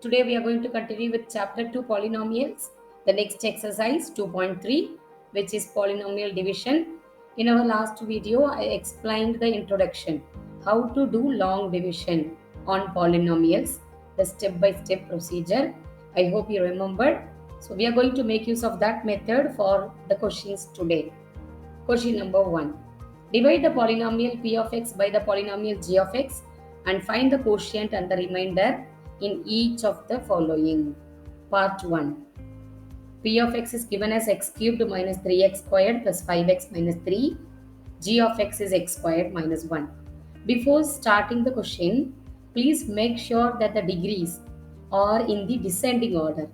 Today we are going to continue with chapter 2 polynomials. The next exercise 2.3, which is polynomial division. In our last video I explained the introduction, how to do long division on polynomials, the step by step procedure. I hope you remembered. So we are going to make use of that method for the questions today. Question number 1. Divide the polynomial p of x by the polynomial g of x and find the quotient and the remainder in each of the following. Part 1. P of x is given as x cubed minus 3x squared plus 5x minus 3. G of x is x squared minus 1. Before starting the question, please make sure that the degrees are in the descending order,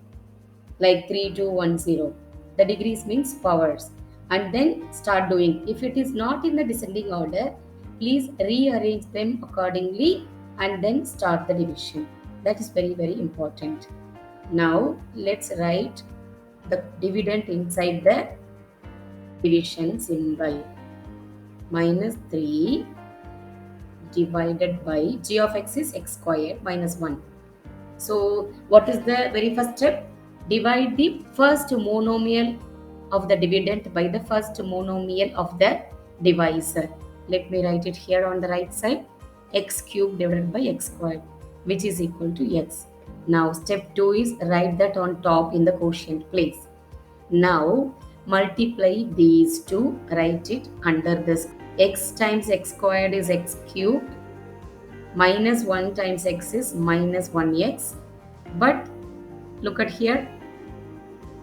like 3, 2, 1, 0. The degrees means powers. And then start doing. If it is not in the descending order, please rearrange them accordingly and then start the division. That is very, very important. Now, let's write the dividend inside the division symbol. Minus 3 divided by g of x is x squared minus 1. So, what is the very first step? Divide the first monomial of the dividend by the first monomial of the divisor. Let me write it here on the right side. X cubed divided by x squared, which is equal to x. Now, step 2 is write that on top in the quotient place. Now, multiply these two, write it under this. X times x squared is x cubed, minus 1 times x is minus 1x. But look at here,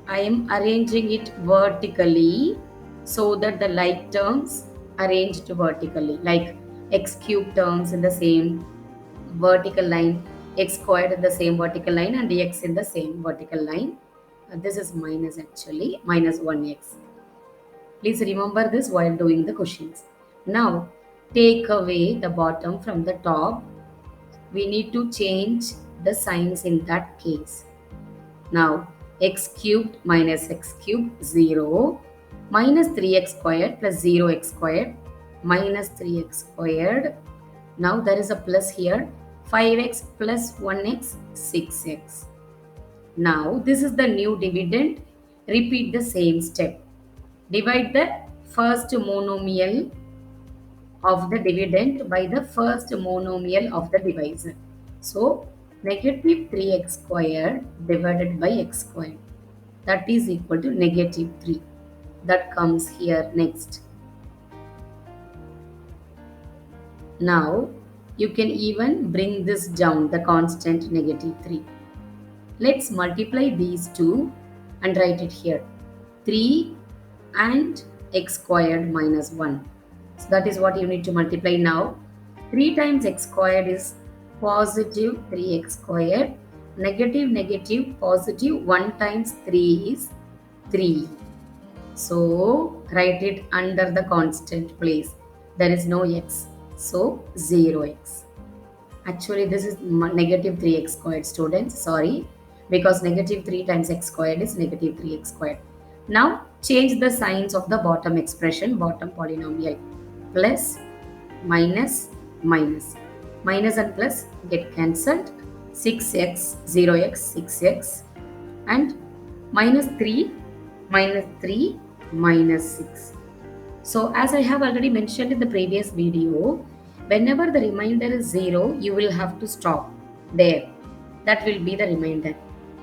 I am arranging it vertically so that the like terms arranged vertically, like x cube terms in the same vertical line, x squared in the same vertical line, and x in the same vertical line. This is minus, actually minus 1x. Please remember this while doing the questions. Now take away the bottom from the top. We need to change the signs in that case. Now x cubed minus x cubed 0, minus 3x squared plus 0x squared minus 3x squared. Now there is a plus here, 5x plus 1x 6x. Now this is the new dividend. Repeat the same step. Divide the first monomial of the dividend by the first monomial of the divisor. So, negative 3x squared divided by x squared, that is equal to negative 3. That comes here next. Now, you can even bring this down, the constant negative 3. Let's multiply these two and write it here. 3 and x squared minus 1. So that is what you need to multiply now. 3 times x squared is positive 3x squared. Negative, negative, positive 1 times 3 is 3. So write it under the constant place. There is no x. So 0x. Actually, this is negative 3x squared, students. Sorry. Because negative 3 times x squared is negative 3x squared. Now change the signs of the bottom expression, bottom polynomial. Plus, minus, minus. Minus and plus get cancelled. 6x, 0x, 6x. And minus 3, minus 3, minus 6. So as I have already mentioned in the previous video, whenever the remainder is 0, you will have to stop there. That will be the remainder.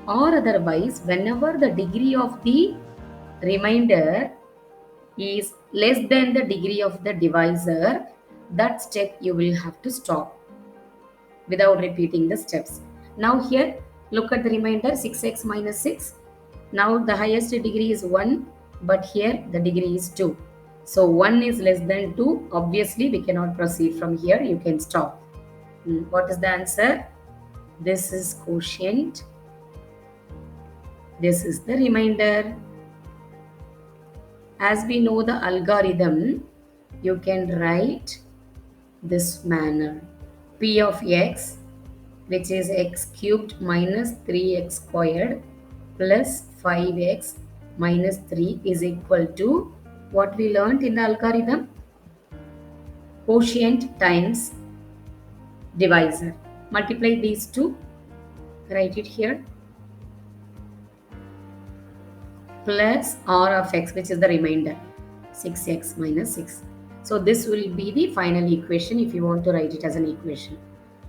Or otherwise, whenever the degree of the remainder is less than the degree of the divisor, that step you will have to stop without repeating the steps. Now here, look at the remainder, 6x minus 6. Now the highest degree is 1, but here the degree is 2. So 1 is less than 2. Obviously, we cannot proceed from here. You can stop. What is the answer? This is quotient. This is the remainder. As we know the algorithm, you can write this manner. P of x, which is x cubed minus 3x squared plus 5x minus 3 is equal to what we learned in the algorithm? Quotient times divisor. Multiply these two. Write it here. Plus r of x, which is the remainder, 6x minus 6. So this will be the final equation if you want to write it as an equation.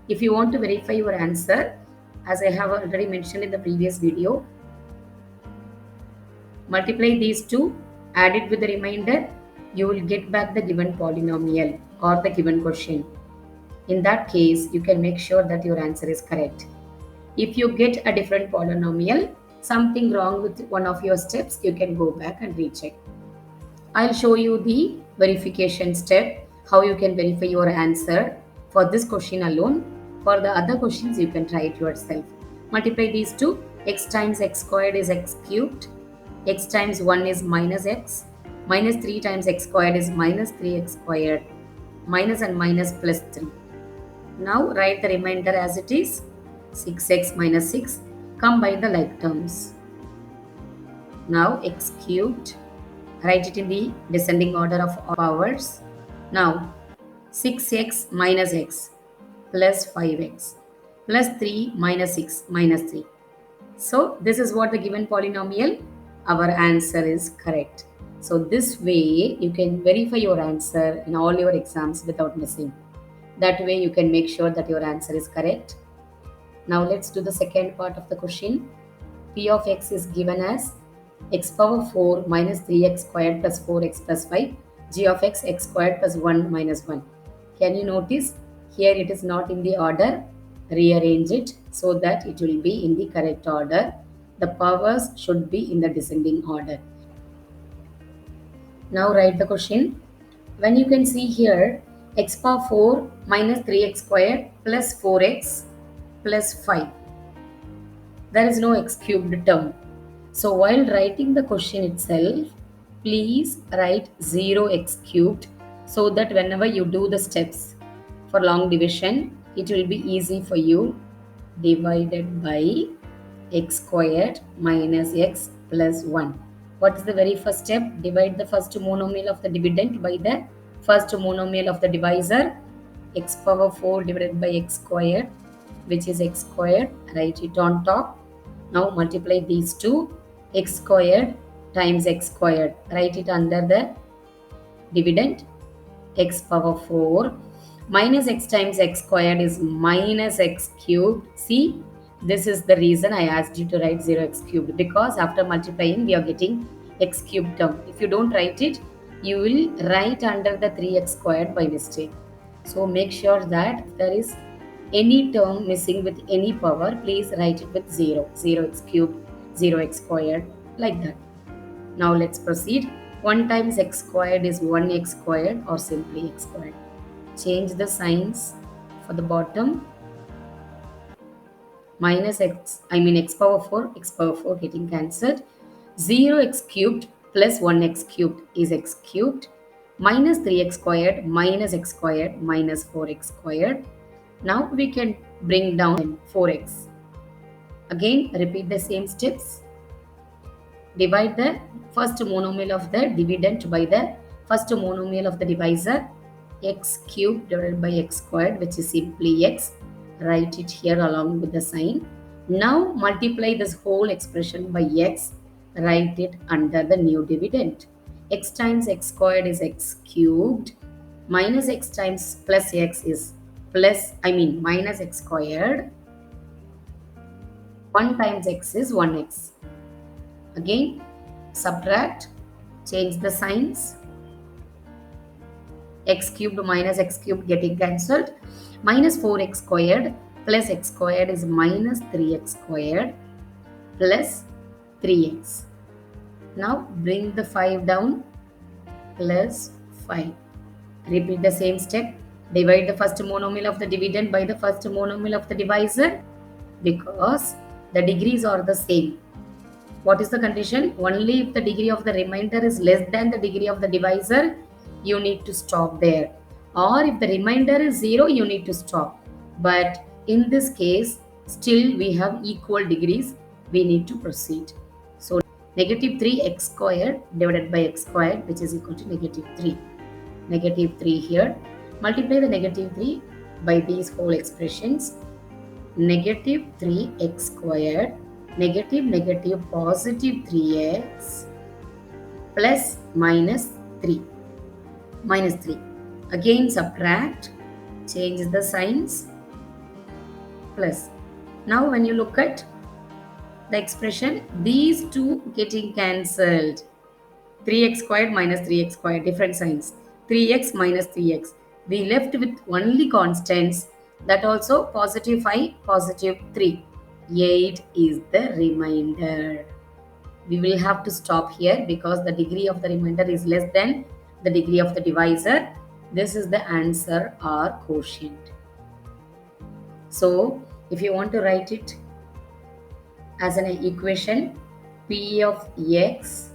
If you want to verify your answer, as I have already mentioned in the previous video, multiply these two, add it with the remainder, you will get back the given polynomial or the given question. In that case, you can make sure that your answer is correct. If you get a different polynomial, something wrong with one of your steps, you can go back and recheck. I'll show you the verification step, how you can verify your answer for this question alone. For the other questions, you can try it yourself. Multiply these two. X times x squared is x cubed. X times 1 is minus x. Minus 3 times x squared is minus 3x squared. Minus and minus plus 3. Now write the remainder as it is. 6x minus 6. Combine the like terms. Now x cubed. Write it in the descending order of powers. Now 6x minus x plus 5x plus 3 minus 6 minus 3. So this is what the given polynomial. Our answer is correct. So this way you can verify your answer in all your exams without missing. That way you can make sure that your answer is correct. Now let's do the second part of the question. P of x is given as x power 4 minus 3x squared plus 4x plus 5. G of x, x squared plus 1 minus 1. Can you notice here it is not in the order? Rearrange it so that it will be in the correct order. The powers should be in the descending order. Now write the question. When you can see here, x power 4 minus 3x squared plus 4x plus 5. There is no x cubed term. So while writing the question itself, please write 0x cubed so that whenever you do the steps for long division, it will be easy for you. Divided by x squared minus x plus 1. What is the very first step? Divide the first monomial of the dividend by the first monomial of the divisor. X power 4 divided by x squared, which is x squared. Write it on top. Now multiply these two. X squared times x squared. Write it under the dividend. X power 4 minus x times x squared is minus x cubed. See, this is the reason I asked you to write 0x cubed, because after multiplying we are getting x cubed term. If you don't write it, you will write under the 3x squared by mistake. So make sure that if there is any term missing with any power, please write it with 0. 0x cubed, 0x squared, like that. Now let's proceed. 1 times x squared is 1x squared or simply x squared. Change the signs for the bottom. Minus x, x power 4 getting cancelled. 0x cubed plus 1x cubed is x cubed. Minus 3x squared minus x squared minus 4x squared. Now we can bring down 4x. Again, repeat the same steps. Divide the first monomial of the dividend by the first monomial of the divisor. X cubed divided by x squared, which is simply x. Write it here along with the sign. Now multiply this whole expression by x. Write it under the new dividend. X times x squared is x cubed. Minus x times plus x is minus x squared. 1 times x is 1x. Again, subtract, change the signs. X cubed minus x cubed getting cancelled. Minus 4x squared plus x squared is minus 3x squared plus 3x. Now bring the 5 down, plus 5. Repeat the same step. Divide the first monomial of the dividend by the first monomial of the divisor, because the degrees are the same. What is the condition? Only if the degree of the remainder is less than the degree of the divisor, you need to stop there. Or if the remainder is 0, you need to stop. But in this case, still we have equal degrees. We need to proceed. So negative 3x squared divided by x squared, which is equal to negative 3. Negative 3 here. Multiply the negative 3 by these whole expressions. negative 3x squared, negative negative positive 3x plus minus 3. Minus 3. Again subtract, change the signs, plus. Now when you look at the expression, these two getting cancelled. 3x squared minus 3x squared, different signs. 3x minus 3x. We left with only constants, that also positive 5, positive 3. 8 is the remainder. We will have to stop here because the degree of the remainder is less than the degree of the divisor. This is the answer or quotient. So if you want to write it as an equation, P of x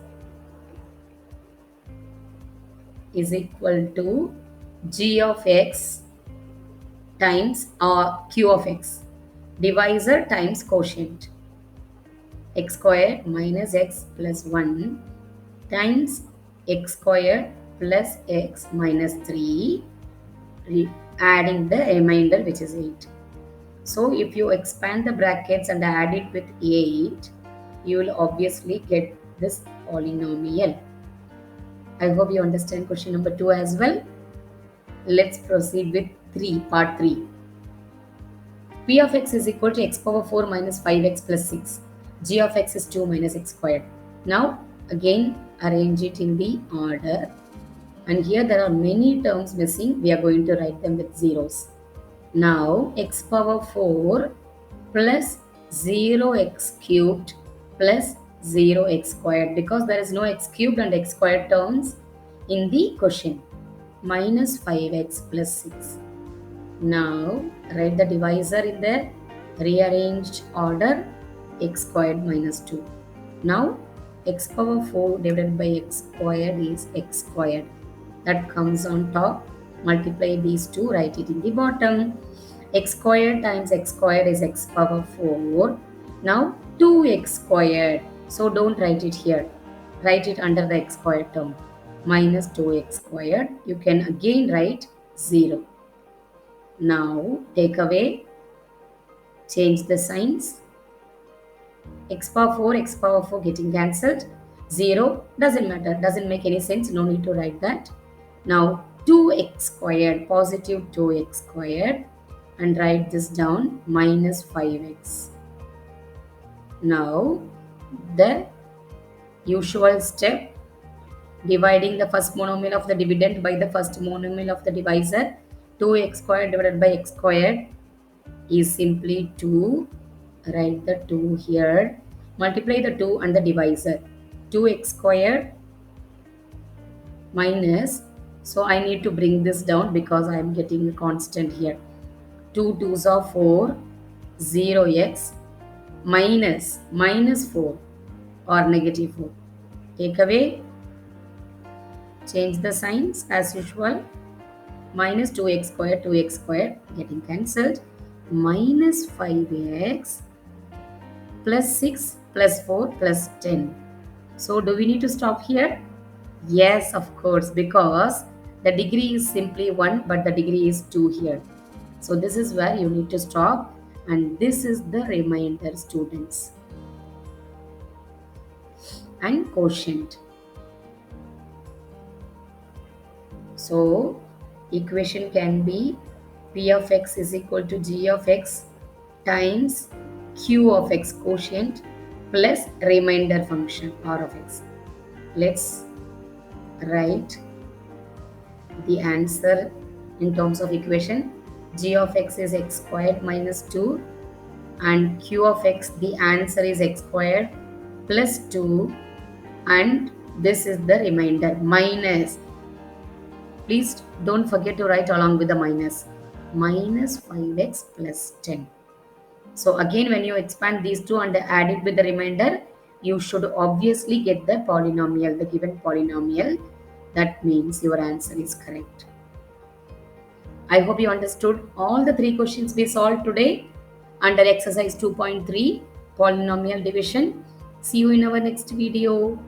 is equal to G of x times or Q of x, divisor times quotient. X squared minus x plus 1 times x squared plus x minus 3, adding the remainder, which is 8. So if you expand the brackets and add it with 8, you will obviously get this polynomial. I hope you understand question number 2 as well. Let's proceed with part 3. P of x is equal to x power 4 minus 5x plus 6. G of x is 2 minus x squared. Now again arrange it in the order. And here there are many terms missing. We are going to write them with zeros. Now x power 4 plus 0x cubed plus 0x squared, because there is no x cubed and x squared terms in the question, minus 5x plus 6. Now write the divisor in the rearranged order, x squared minus 2. Now x power 4 divided by x squared is x squared. That comes on top. Multiply these two, write it in the bottom. X squared times x squared is x power 4. Now 2x squared. So don't write it here. Write it under the x squared term. Minus 2x squared. You can again write 0. Now take away. Change the signs. X power 4 getting cancelled. 0 doesn't matter. Doesn't make any sense. No need to write that. Now 2x squared, positive 2x squared, and write this down, minus 5x. Now the usual step, dividing the first monomial of the dividend by the first monomial of the divisor. 2x squared divided by x squared is simply 2. Write the 2 here. Multiply the 2 and the divisor. 2x squared minus, so I need to bring this down because I am getting a constant here. 2 2s are 4, 0x minus 4 or negative 4. Take away, change the signs as usual. Minus 2x squared getting cancelled. Minus 5x plus 6 plus 4 plus 10. So do we need to stop here? Yes, of course, because the degree is simply 1, but the degree is 2 here. So this is where you need to stop, and this is the remainder, students. And quotient. So equation can be P of x is equal to G of x times Q of x quotient plus remainder function R of x. Let's write the answer in terms of equation. G of x is x squared minus 2, and Q of x, the answer is x squared plus 2, and this is the remainder, minus. Please don't forget to write along with the minus 5x plus 10. So again, when you expand these two and add it with the remainder, you should obviously get the polynomial, the given polynomial. That means your answer is correct. I hope you understood all the 3 questions we solved today under exercise 2.3 polynomial division. See you in our next video.